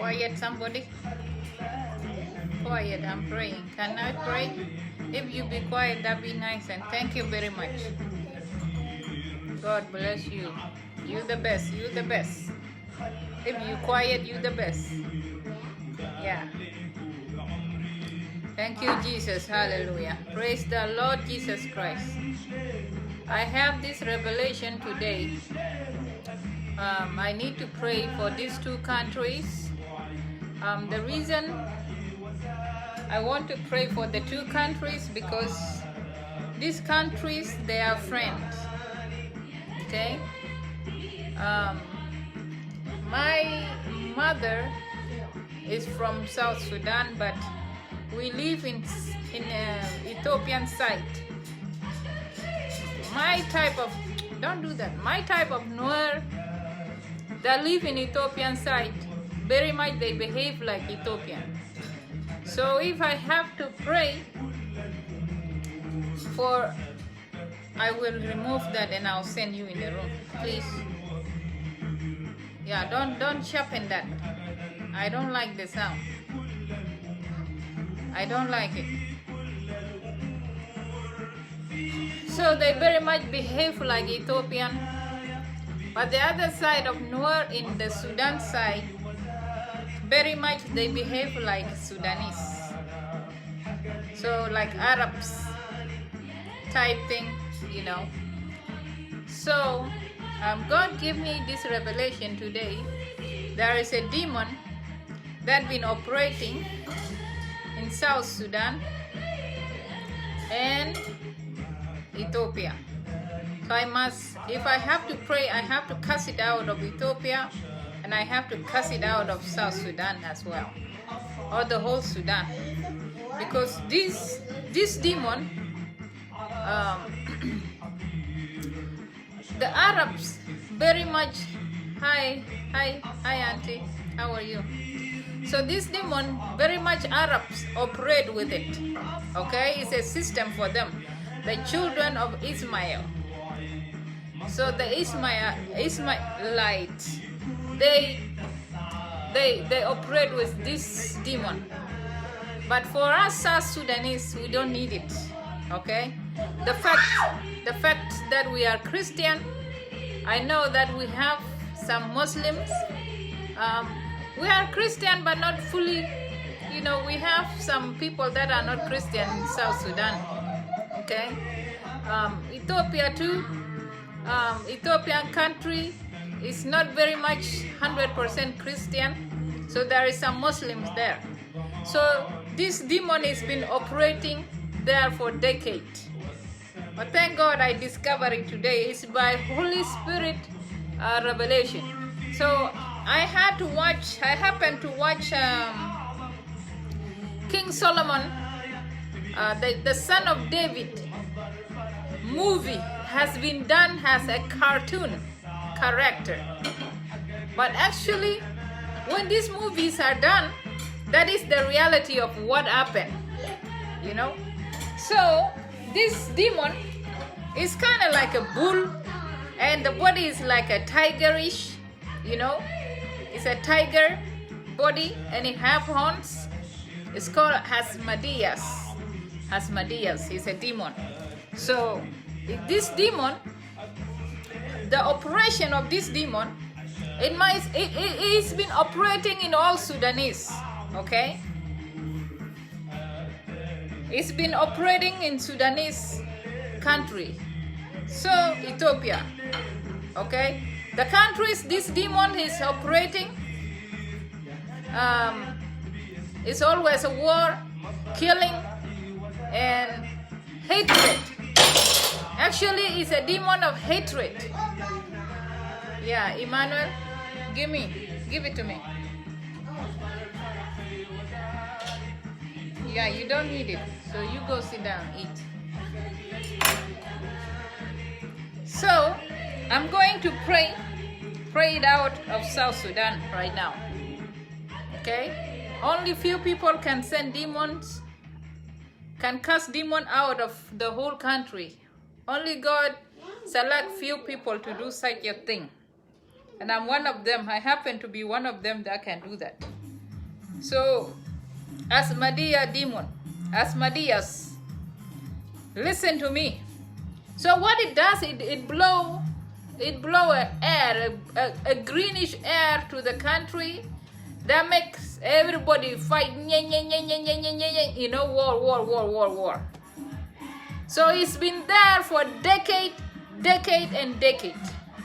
Quiet, somebody. Quiet, I'm praying. Can I pray? If you be quiet, that'd be nice. And thank you very much. God bless you. You the best. You the best. If you quiet, you the best. Yeah. Thank you, Jesus. Hallelujah. Praise the Lord Jesus Christ. I have this revelation today. I need to pray for these two countries. The reason I want to pray for the two countries because these countries, they are friends. Okay? My mother is from South Sudan, but we live in Ethiopian side. My type of, don't do that. My type of Nuer that live in Ethiopian side, very much they behave like Ethiopian. So if I have to pray for, I will remove that and I'll send you in the room, please. Yeah, don't sharpen that. I don't like the sound. I don't like it. So they very much behave like Ethiopian. But the other side of Nuer in the Sudan side, very much they behave like Sudanese. So like Arabs type thing, you know. So God gave me this revelation today. There is a demon that been operating in South Sudan and Ethiopia. So I must, if I have to pray, I have to cast it out of Ethiopia and I have to cast it out of South Sudan as well, or the whole Sudan, because this demon, the Arabs very much, hi auntie, how are you? So this demon, very much Arabs operate with it, okay? It's a system for them, the children of Ismail. So the Ismailites, they operate with this demon. But for us South Sudanese, we don't need it, okay? The fact that we are Christian, I know that we have some Muslims. We are Christian, but not fully. You know, we have some people that are not Christian in South Sudan. Okay, Ethiopia too. Ethiopian country is not very much 100% Christian, so there is some Muslims there. So this demon has been operating there for decades. But thank God I discovered it today. It's by Holy Spirit revelation. So I happened to watch King Solomon, the son of David movie has been done as a cartoon character. But actually, when these movies are done, that is the reality of what happened, you know. So this demon is kind of like a bull, and the body is like a tigerish, you know. It's a tiger body, and it have horns. It's called Asmodeus. Asmodeus is a demon. So this demon, the operation of this demon, it's been operating in all Sudanese, okay? It's been operating in Sudanese country. So Ethiopia, okay? The countries this demon is operating, it's always a war, killing, and hatred. Actually, it's a demon of hatred. Yeah, Emmanuel, give it to me. Yeah, you don't need it, so you go sit down, eat. So I'm going to pray it out of South Sudan right now. Okay? Only few people can send demons, can cast demon out of the whole country. Only God select few people to do such a thing. And I'm one of them. I happen to be one of them that can do that. So, Asmodeus, listen to me. So what it does, it blow a greenish air to the country that makes everybody fight, war. So it's been there for decade.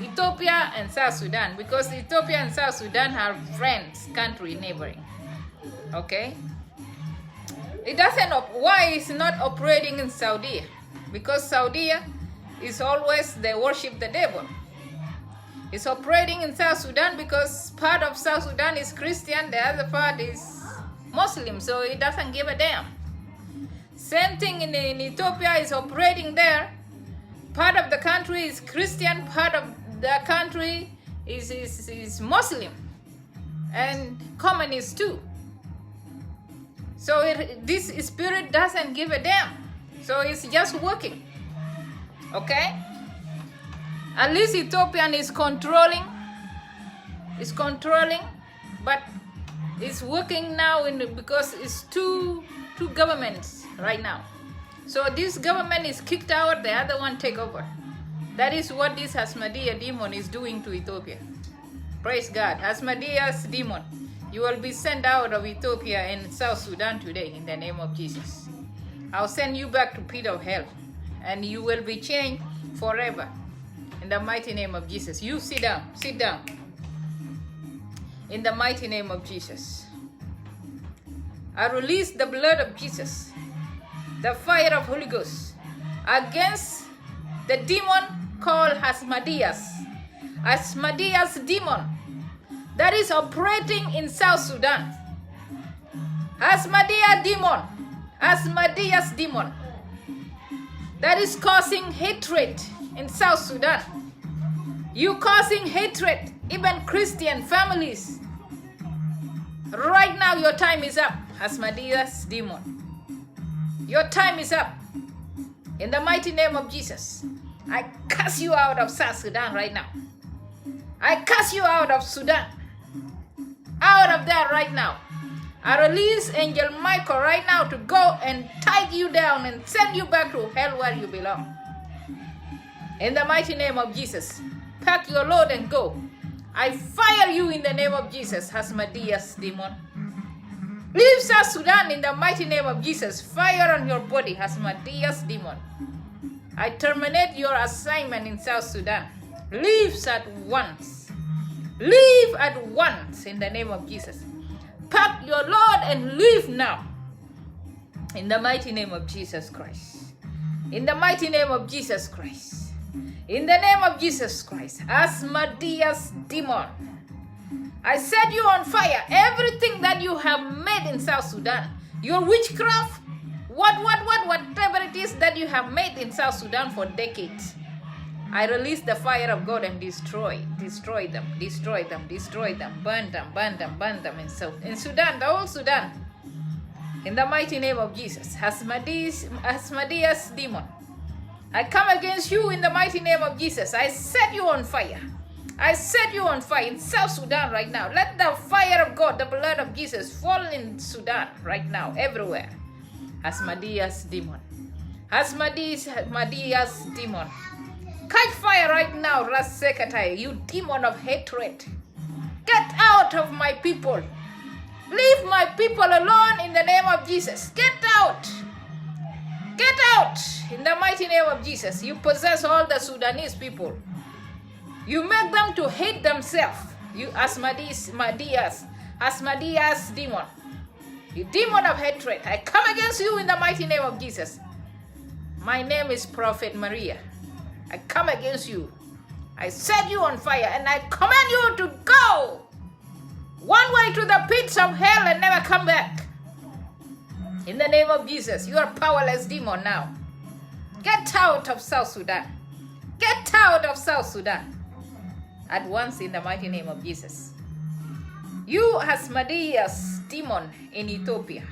Ethiopia and South Sudan, because Ethiopia and South Sudan are friends, country neighboring. Okay? It doesn't, why it's not operating in Saudi? Because Saudi is always, they worship the devil. It's operating in South Sudan because part of South Sudan is Christian, the other part is Muslim, so it doesn't give a damn. Same thing in Ethiopia is operating there. Part of the country is Christian, part of the country is Muslim and communist too. So this spirit doesn't give a damn. So it's just working. Okay? At least Ethiopian is controlling, but it's working now because it's two governments right now. So this government is kicked out, the other one take over. That is what this Asmodeus demon is doing to Ethiopia. Praise God. Asmodeus demon, you will be sent out of Ethiopia and South Sudan today in the name of Jesus. I'll send you back to pit of hell and you will be changed forever in the mighty name of Jesus. You sit down. In the mighty name of Jesus. I release the blood of Jesus, the fire of Holy Ghost, against the demon called Asmodeus demon that is operating in South Sudan. Asmodeus demon that is causing hatred in South Sudan. You causing hatred, even Christian families. Right now your time is up, Asmodeus demon. Your time is up. In the mighty name of Jesus, I cast you out of South Sudan right now. I cast you out of Sudan. Out of there right now. I release Angel Michael right now to go and tie you down and send you back to hell where you belong. In the mighty name of Jesus, pack your load and go. I fire you in the name of Jesus, Asmodeus demon. Leave South Sudan in the mighty name of Jesus. Fire on your body, Asmodeus demon. I terminate your assignment in South Sudan. Leave at once. Leave at once in the name of Jesus. Pack your load and leave now. In the mighty name of Jesus Christ. In the mighty name of Jesus Christ. In the name of Jesus Christ. Asmodeus demon, I set you on fire. Everything that you have made in South Sudan, your witchcraft, whatever it is that you have made in South Sudan for decades, I release the fire of God and destroy them, burn them in Sudan, the whole Sudan. In the mighty name of Jesus, Asmodeus demon, I come against you in the mighty name of Jesus. I set you on fire. I set you on fire in South Sudan right now. Let the fire of God, the blood of Jesus, fall in Sudan right now, everywhere. Asmodeus demon. Asmodeus demon. Catch fire right now, Rasekatai, you demon of hatred. Get out of my people. Leave my people alone in the name of Jesus. Get out. Get out in the mighty name of Jesus. You possess all the Sudanese people. You make them to hate themselves. You Asmodeus demon. You demon of hatred. I come against you in the mighty name of Jesus. My name is Prophet Maria. I come against you. I set you on fire and I command you to go one way to the pits of hell and never come back. In the name of Jesus, you are powerless demon now. Get out of South Sudan. Get out of South Sudan. At once in the mighty name of Jesus. You Asmodeus demon in Ethiopia,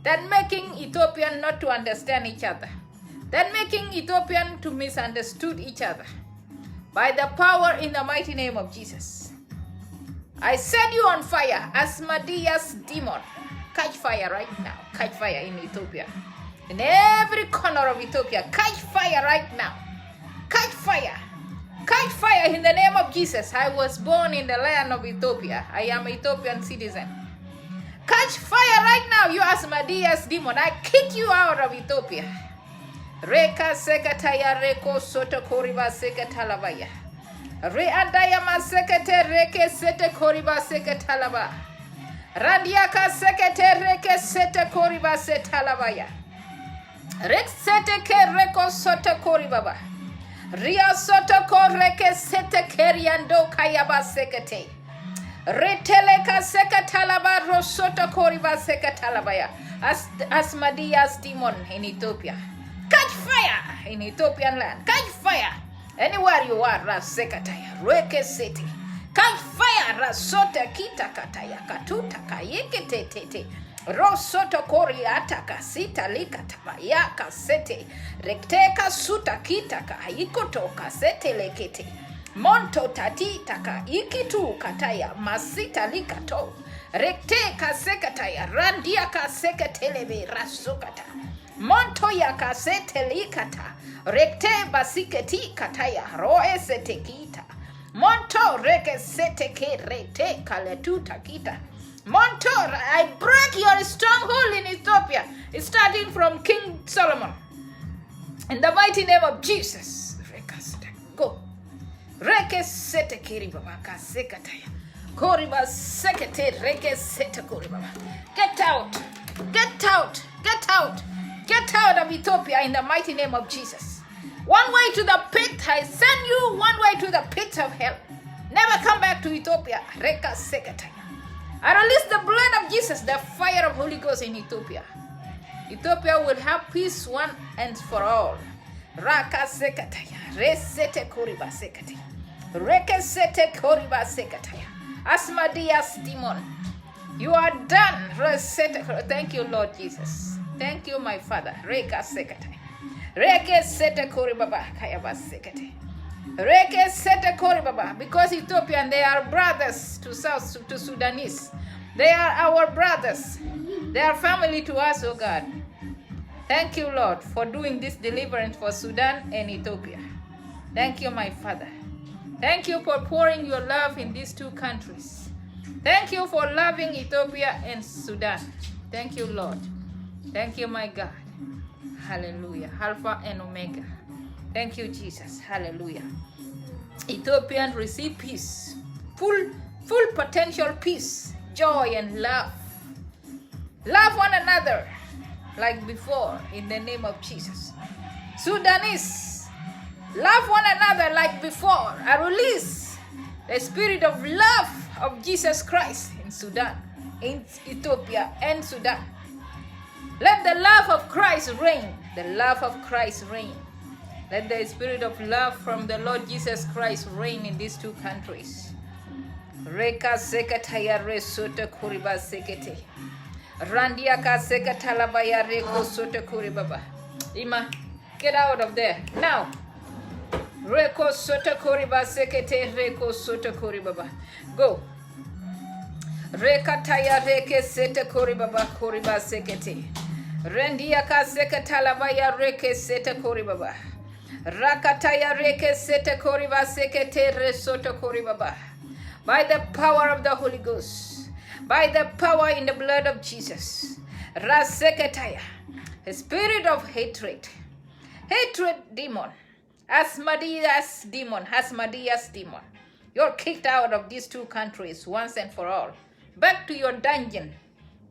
that making Ethiopian not to understand each other, that making Ethiopian to misunderstood each other, by the power in the mighty name of Jesus, I set you on fire, Asmodeus demon. Catch fire right now. Catch fire in Ethiopia. In every corner of Ethiopia, catch fire right now. Catch fire. Catch fire in the name of Jesus. I was born in the land of Ethiopia. I am an Ethiopian citizen. Catch fire right now, you Asmodeus demon. I kick you out of Ethiopia. Reka sekataya reko soto koriba sekatalabaya. Re andayama sekete reke sete koriba sekatalaba. Randiaka sekete reke sete koriba setalabaya. Rek sete ke reko soto koribaba. Ria soto koreke sete keriando kayaba sekete. Reteleka sekatalaba rosoto koriba sekatalabaya. Asmodeus demon in Ethiopia. Catch fire in Ethiopian land. Catch fire anywhere you are. Rasekataya reke city. Catch fire rasota kita kataya katuta kayeke tete. Rosoto kori ataka sita likataba yaka sete. Rekteka suta kita ka ikoto kasete lekete. Monto tati taka ikitu kataya masita likato. Rekteka sekataya randia ka seketelebe rasukata. Monto ya kasete likata. Rekte basiketi kataya roe sete kita. Monto reke sete ke rete kaletuta kita. Monto, I break your stronghold in Ethiopia. It's starting from King Solomon. In the mighty name of Jesus. Go. Reke sete kiri baba kasekataya. Koriba sekete reke sete koribaba. Get out. Get out. Get out. Get out of Ethiopia in the mighty name of Jesus. One way to the pit. I send you one way to the pit of hell. Never come back to Ethiopia. Reka sekataya. I release the blood of Jesus, the fire of Holy Ghost in Ethiopia. Ethiopia will have peace one and for all. Raka sekataya. Resete koriba sekataya. Reke sete koriba sekataya. Asmodeus demon. You are done. Resete. Thank you, Lord Jesus. Thank you, my Father. Reka sekataya. Reke sete koribaba kayaba sekataya. Reke sete koribaba. Because Ethiopian, they are brothers to Sudanese. They are our brothers. They are family to us, oh God. Thank you, Lord, for doing this deliverance for Sudan and Ethiopia. Thank you, my Father. Thank you for pouring your love in these two countries. Thank you for loving Ethiopia and Sudan. Thank you, Lord. Thank you, my God. Hallelujah. Alpha and Omega. Thank you, Jesus. Hallelujah. Ethiopians receive peace. Full potential peace, joy, and love. Love one another like before in the name of Jesus. Sudanese, love one another like before. I release the spirit of love of Jesus Christ in Sudan, in Ethiopia and Sudan. Let the love of Christ reign. The love of Christ reign. Let the spirit of love from the Lord Jesus Christ reign in these two countries. Reka sekataya resota kuriba sekete. Randiaka sekatalabaya reko sota kuribaba. Ima, get out of there now. Reko sota kuriba sekete reko sota kuribaba. Go. Rekataya reke seta kuribaba kuriba sekete. Randiaka sekatalabaya reke seta kuribaba. Rakataya reke sete koriba sekete resoto koribaba. By the power of the Holy Ghost, by the power in the blood of Jesus, Rasekataya, a spirit of hatred demon, Asmodeus demon, you're kicked out of these two countries once and for all. Back to your dungeon,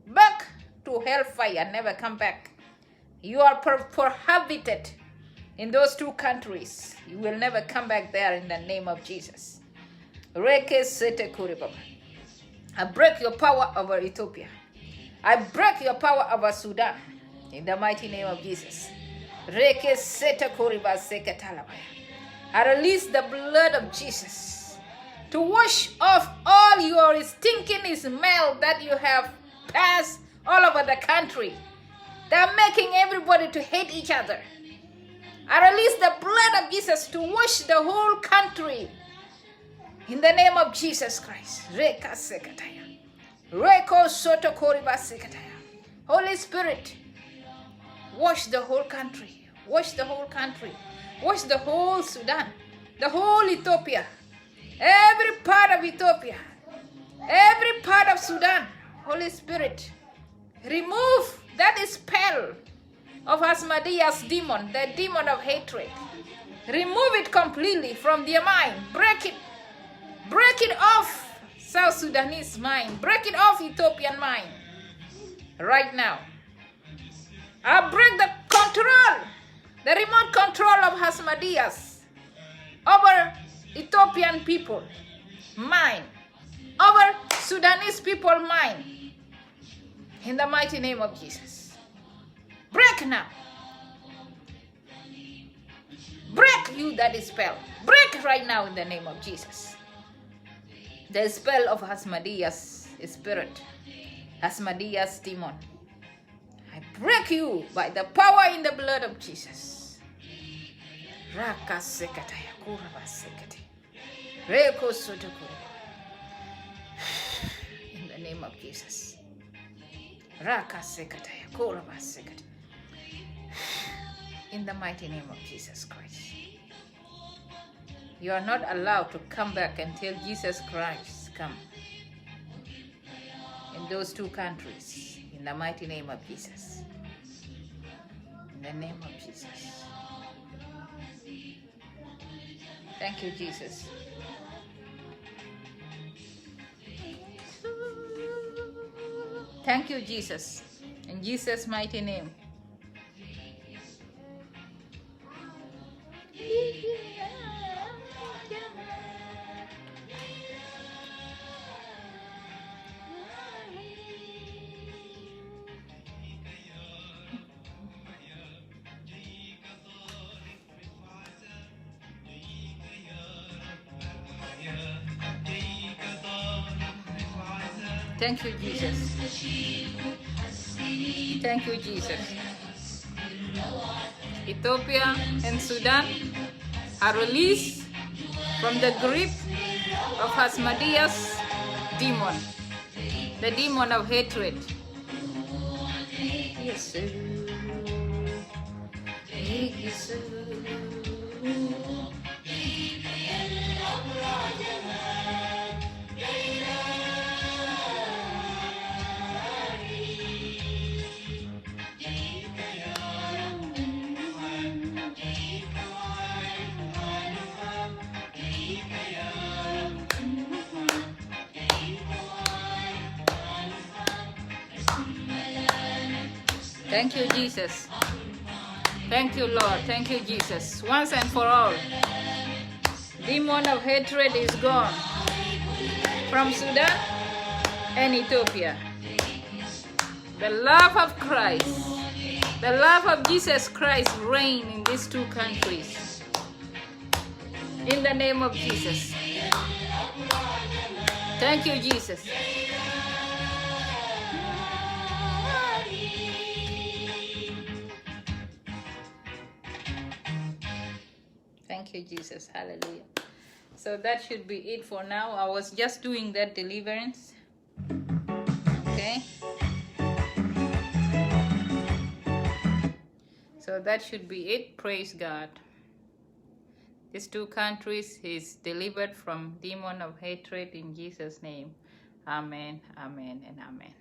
back to hellfire, never come back. You are prohibited in those two countries. You will never come back there in the name of Jesus. Reke sete kuribaba. I break your power over Ethiopia. I break your power over Sudan in the mighty name of Jesus. Reke sete kuriba seketalabaya. I release the blood of Jesus to wash off all your stinking smell that you have passed all over the country. They're making everybody to hate each other. I release the blood of Jesus to wash the whole country In the name of Jesus Christ. Reka sekataya. Reko soto koriba sekataya. Holy Spirit, wash the whole country. Wash the whole country. Wash the whole Sudan. The whole Ethiopia. Every part of Ethiopia. Every part of Sudan. Holy Spirit, remove that spell of Asmodeus demon, the demon of hatred. Remove it completely from their mind. Break it. Break it off South Sudanese mind. Break it off Ethiopian mind. Right now. I break the control, the remote control of Asmodeus over Ethiopian people mind, over Sudanese people mind. In the mighty name of Jesus. Break now. Break you that spell. Break right now in the name of Jesus. The spell of Asmodeus spirit, Asmodeus demon. I break you by the power in the blood of Jesus. Raka sekataya kuraba sekate. Reko sotokuru. In the name of Jesus. Raka sekataya kuraba sekate. In the mighty name of Jesus Christ. You are not allowed to come back until Jesus Christ come. In those two countries. In the mighty name of Jesus. In the name of Jesus. Thank you, Jesus. Thank you, Jesus. In Jesus' mighty name. Thank you, Jesus. Thank you, Jesus. Ethiopia and Sudan are released from the grip of Asmodeus demon, the demon of hatred. Yes, sir. Yes, sir. Thank you, Jesus. Thank you, Lord. Thank you, Jesus. Once and for all, demon of hatred is gone from Sudan and Ethiopia. The love of Christ, the love of Jesus Christ reign in these two countries. In the name of Jesus. Thank you, Jesus. Thank you, Jesus. Hallelujah. So that should be it for now. I was just doing that deliverance. Okay. So that should be it. Praise God. These two countries is delivered from demon of hatred in Jesus' name. Amen, amen, and amen.